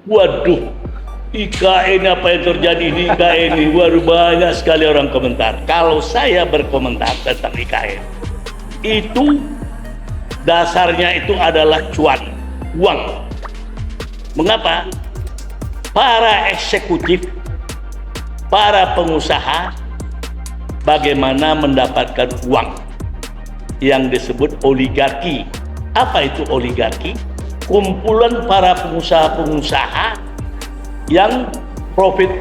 Waduh, IKN apa yang terjadi di IKN ini? Waduh, banyak sekali orang komentar. Kalau saya berkomentar tentang IKN, itu dasarnya itu adalah cuan, uang. Mengapa? Para eksekutif, para pengusaha, bagaimana mendapatkan uang yang disebut oligarki. Apa itu oligarki? Kumpulan para pengusaha-pengusaha yang profit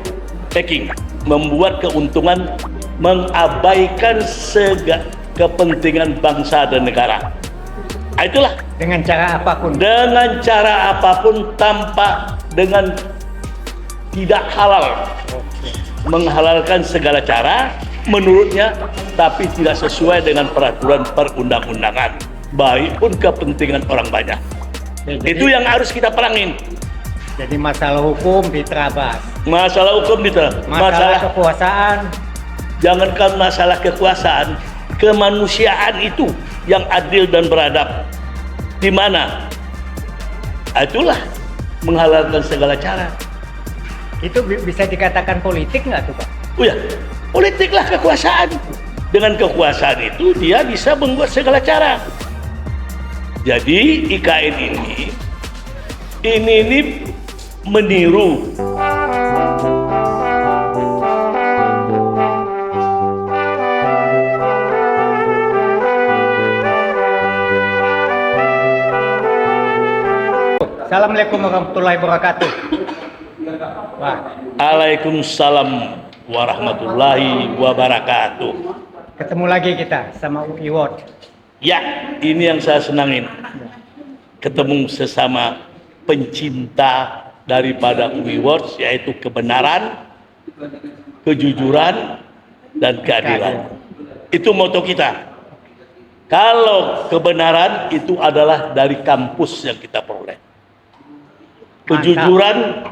taking, membuat keuntungan, mengabaikan kepentingan bangsa dan negara. Itulah Dengan cara apapun. dengan cara apapun, tanpa dengan tidak halal, menghalalkan segala cara menurutnya, tapi tidak sesuai dengan peraturan perundang-undangan, baik pun kepentingan orang banyak. Itu yang harus kita perangin. Jadi masalah hukum diterabas. Masalah hukum Masalah kekuasaan. jangankan masalah kekuasaan, kemanusiaan itu yang adil dan beradab. Di mana? Itulah menghalalkan segala cara. Itu bisa dikatakan politik nggak tuh Pak? Oh ya, politiklah kekuasaan. Dengan kekuasaan itu dia bisa membuat segala cara. Jadi IKN ini meniru Assalamualaikum warahmatullahi wabarakatuh. Wah, Waalaikumsalam warahmatullahi wabarakatuh. ketemu lagi kita sama UI World. Ya, ini yang saya senangin. Ketemu sesama pencinta daripada UI Words, yaitu kebenaran, kejujuran, dan keadilan. Itu moto kita. Kalau kebenaran itu adalah dari kampus yang kita peroleh. Kejujuran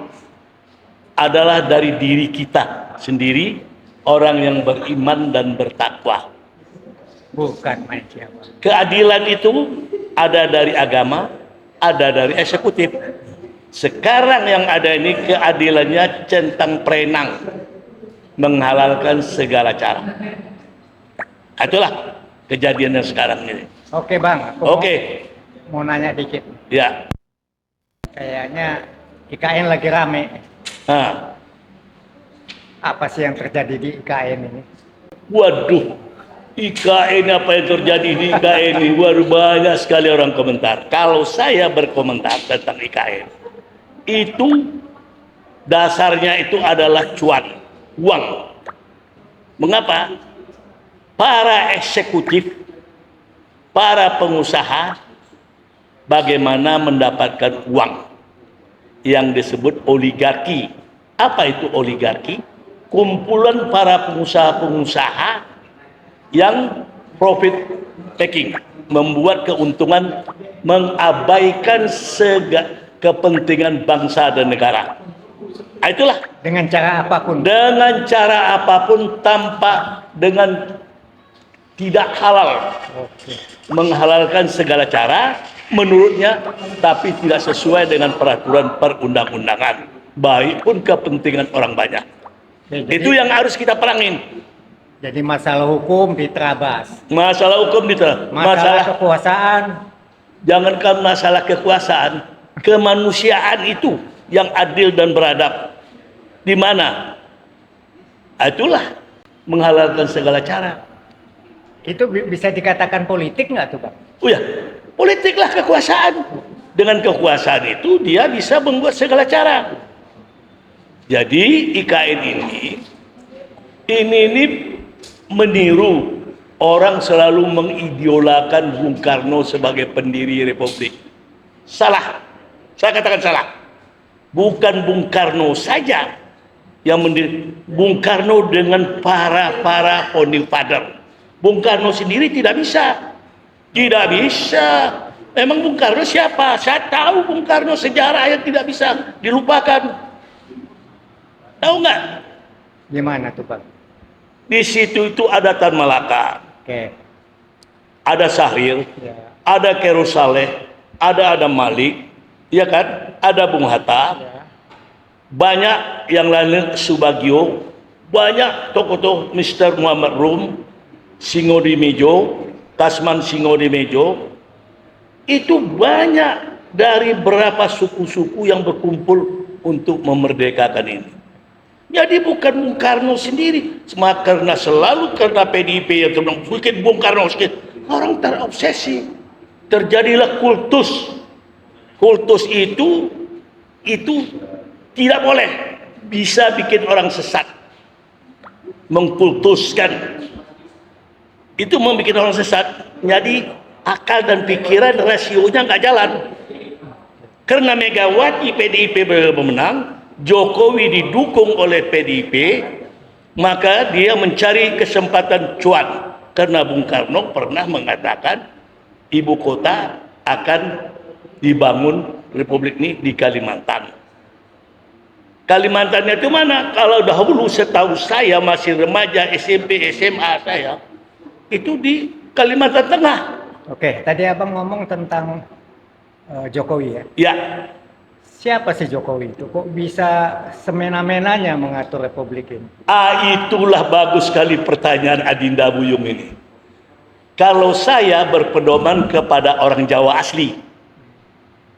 adalah dari diri kita sendiri, orang yang beriman dan bertakwa. Bukan main siapa. Keadilan itu ada dari agama, ada dari eksekutif. Sekarang yang ada ini keadilannya centang perenang, menghalalkan segala cara. Itulah kejadian yang sekarang ini. Oke Bang, aku mau nanya dikit. Ya. Kayaknya IKN lagi rame. Nah. Apa sih yang terjadi di IKN ini? Waduh, IKN apa yang terjadi di IKN ini? Waduh, banyak sekali orang komentar. Kalau saya berkomentar tentang IKN, itu dasarnya itu adalah cuan, uang. Mengapa? Para eksekutif, para pengusaha, bagaimana mendapatkan uang yang disebut oligarki. Apa itu oligarki? Kumpulan para pengusaha-pengusaha yang profit taking, membuat keuntungan, mengabaikan kepentingan bangsa dan negara. Itulah Dengan cara apapun. dengan cara apapun, tanpa dengan tidak halal, menghalalkan segala cara menurutnya, tapi tidak sesuai dengan peraturan perundang-undangan, baik pun kepentingan orang banyak. Itu yang harus kita perangin. Jadi masalah hukum diterabas. Masalah hukum diterabas. Masalah kekuasaan. Jangankan masalah kekuasaan, kemanusiaan itu yang adil dan beradab. Di mana? Itulah menghalalkan segala cara. Itu bisa dikatakan politik nggak tuh Bang? Oh ya, politiklah kekuasaan. Dengan kekuasaan itu dia bisa membuat segala cara. Jadi IKN ini meniru, orang selalu mengidolakan Bung Karno sebagai pendiri Republik. Salah. Saya katakan salah. Bukan Bung Karno saja yang mendiri, Bung Karno dengan para founding father. Bung Karno sendiri tidak bisa. Tidak bisa. Memang Bung Karno siapa? Saya tahu Bung Karno sejarah yang tidak bisa dilupakan. Tahu nggak? Gimana tuh Bang? Di situ itu ada Tan Malaka, Oke. ada Syahrir, Ya. ada Kero Saleh, ada Adam Malik, ya kan? Ada Bung Hatta, Ya. banyak yang lain, Subagio, banyak tokoh-tokoh, Mr. Muhammad Rum, Singodimejo, Kasman Singodimejo, itu banyak dari berapa suku-suku yang berkumpul untuk memerdekakan ini. Jadi bukan Bung Karno sendiri, karena selalu karena PDIP yang bikin Bung Karno sedikit, orang terobsesi, terjadilah kultus. Kultus itu tidak boleh, bisa bikin orang sesat, mengkultuskan itu membuat orang sesat. Jadi akal dan pikiran rasionya nggak jalan. Karena Megawati PDIP menang, Jokowi didukung oleh PDIP, maka dia mencari kesempatan cuan. Karena Bung Karno pernah mengatakan ibu kota akan dibangun Republik ini di Kalimantan. Kalimantannya itu mana? Kalau dahulu setahu saya masih remaja SMP SMA saya itu di Kalimantan Tengah. Oke, tadi abang ngomong tentang Jokowi ya. Ya, Siapa sih Jokowi itu? Kok bisa semena-menanya mengatur Republik ini? itulah bagus sekali pertanyaan Adinda Buyung ini. Kalau saya berpedoman kepada orang Jawa asli,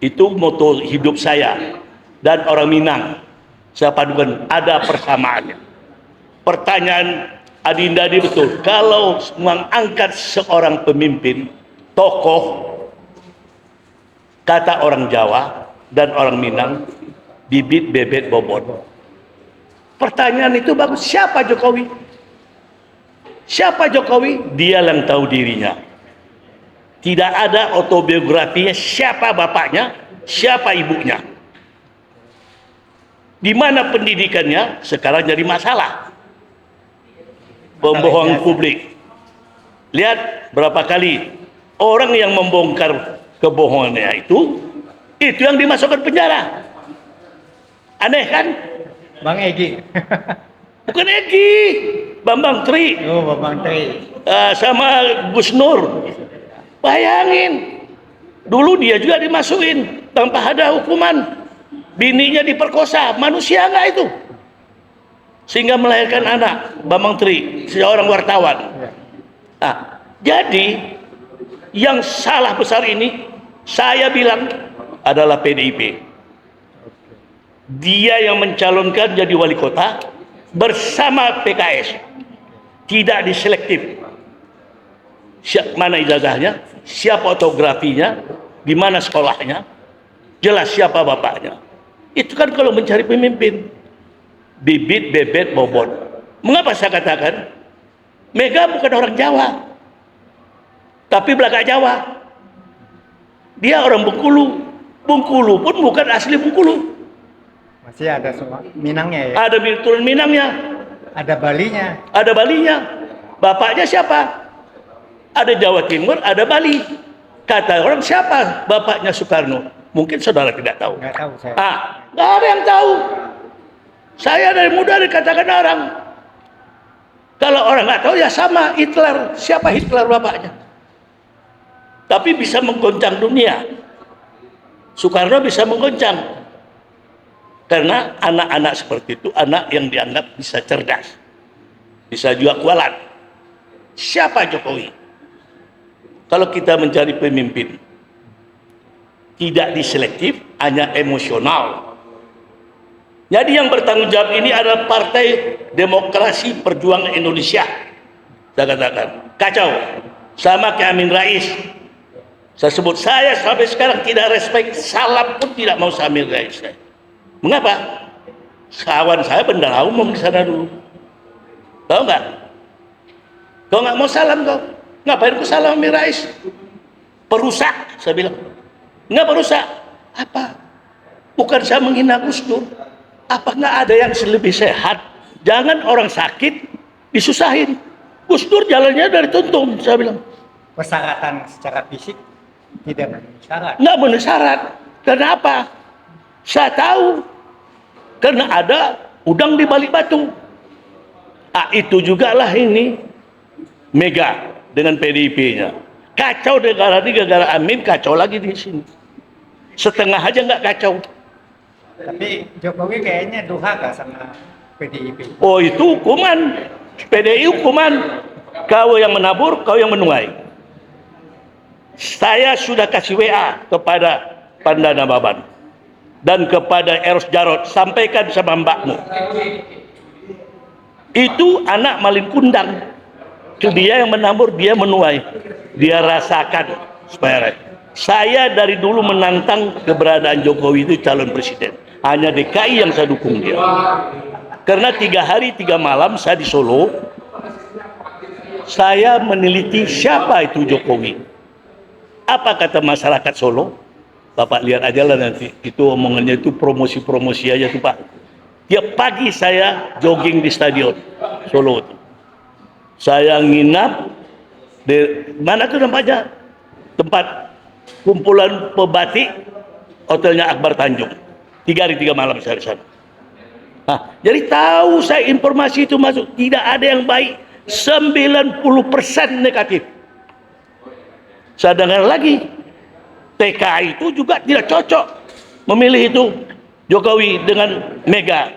itu moto hidup saya, dan orang Minang, saya padukan, ada persamaannya. Pertanyaan Adinda ini betul. Kalau mengangkat seorang pemimpin, tokoh, kata orang Jawa dan orang Minang, bibit bebet bobot. Pertanyaan itu bagus. Siapa Jokowi? Siapa Jokowi? Dia yang tahu dirinya. Tidak ada autobiografinya, siapa bapaknya, siapa ibunya. Di mana pendidikannya, sekarang jadi masalah. Pembohongan publik. Lihat berapa kali orang yang membongkar kebohongannya itu yang dimasukkan penjara. Aneh kan? Bang Egy. Bukan Egy, Bambang Tri. Oh, Bambang Tri. Sama Gus Nur. Bayangin, dulu dia juga dimasukin tanpa ada hukuman. Bininya diperkosa, manusia nggak itu? Sehingga melahirkan anak, Bambang Tri, seorang wartawan. Nah, jadi yang salah besar ini, saya bilang adalah PDIP. Dia yang mencalonkan jadi wali kota bersama PKS. Tidak diselektif. Mana ijazahnya, siapa autografinya, di mana sekolahnya, jelas siapa bapaknya. Itu kan kalau mencari pemimpin. Bibit bebet bobot. Mengapa saya katakan Mega bukan orang Jawa, tapi belakang Jawa. Dia orang Bengkulu. Bengkulu pun bukan asli Bengkulu. Masih ada semua Minangnya ya? Ada turun Minangnya. Ada Balinya. Ada Balinya. Bapaknya siapa? Ada Jawa Timur, ada Bali. Kata orang, siapa bapaknya Soekarno? Mungkin saudara tidak tahu. Nggak tahu saya. Nggak ada yang tahu. Saya dari muda dikatakan orang. Kalau orang nggak tahu ya sama Hitler. Siapa Hitler bapaknya? Tapi bisa menggoncang dunia. Soekarno bisa menggoncang. Karena anak-anak seperti itu, anak yang dianggap bisa cerdas. Bisa juga kualat. Siapa Jokowi? Kalau kita mencari pemimpin, tidak diselektif, hanya emosional. Jadi yang bertanggung jawab ini adalah Partai Demokrasi Perjuangan Indonesia. Saya katakan, kacau. Sama kayak Amin Rais. Saya sebut, saya sampai sekarang tidak respect, salam pun tidak mau sama Amin Rais. Mengapa? Kawan saya bendahara umum di sana dulu. Tahu nggak? Kau nggak mau salam kau? Ngapain ku salam Amin Rais? Perusak, saya bilang. Nggak perusak. Apa? Bukan saya menghina Gus Dur. Apa nggak ada yang lebih sehat? Jangan orang sakit disusahin. Gus Dur jalannya dari tuntung, saya bilang. Persyaratan secara fisik tidak memenuhi syarat. Nggak memenuhi syarat. Kenapa? Saya tahu. Karena ada udang di balik batu. Itu juga lah ini Mega dengan PDIP-nya. Kacau negara ini gara-gara Amin, kacau lagi di sini. Setengah aja nggak kacau. Tapi Jokowi kayaknya durhaka sama PDIP. Oh, itu hukuman. PDI hukuman. Kau yang menabur, kau yang menuai. Saya sudah kasih WA kepada Pandana Baban dan kepada Eros Jarot, sampaikan sama mbakmu. Itu anak malin kundang. Itu dia yang menabur, dia menuai. Dia rasakan. Supaya saya dari dulu menantang keberadaan Jokowi itu calon presiden. Hanya DKI yang saya dukung dia. Karena 3 hari 3 malam saya di Solo, saya meneliti siapa itu Jokowi. Apa kata masyarakat Solo? Bapak lihat aja lah nanti. Itu omongannya itu promosi-promosi aja tuh Pak. Tiap pagi saya jogging di stadion Solo itu. Saya nginap di mana tuh tempatnya? Tempat kumpulan pebatik, hotelnya Akbar Tanjung. 3 hari 3 malam saya di sana. Nah, jadi tahu saya informasi itu masuk, tidak ada yang baik, 90% negatif. Saya dengar lagi, TKI itu juga tidak cocok memilih itu Jokowi dengan Mega.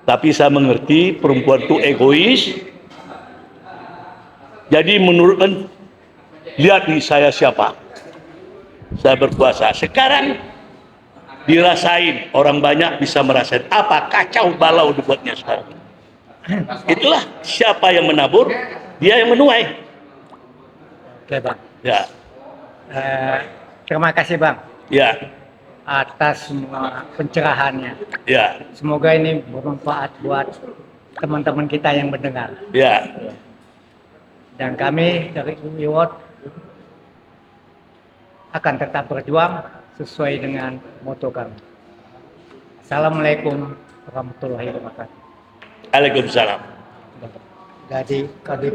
Tapi saya mengerti perempuan itu egois. Jadi menurut lihat nih saya siapa. Saya berkuasa. Sekarang dirasain, orang banyak bisa merasain apa kacau balau dibuatnya sekarang. Itulah siapa yang menabur, dia yang menuai. Oke Bang. Ya, Terima kasih Bang ya, atas semua pencerahannya. ya, Semoga ini bermanfaat buat teman-teman kita yang mendengar. ya. Dan kami dari UIWOT akan tetap berjuang sesuai dengan moto kami. Assalamualaikum warahmatullahi wabarakatuh. Waalaikumsalam. Jadi, kami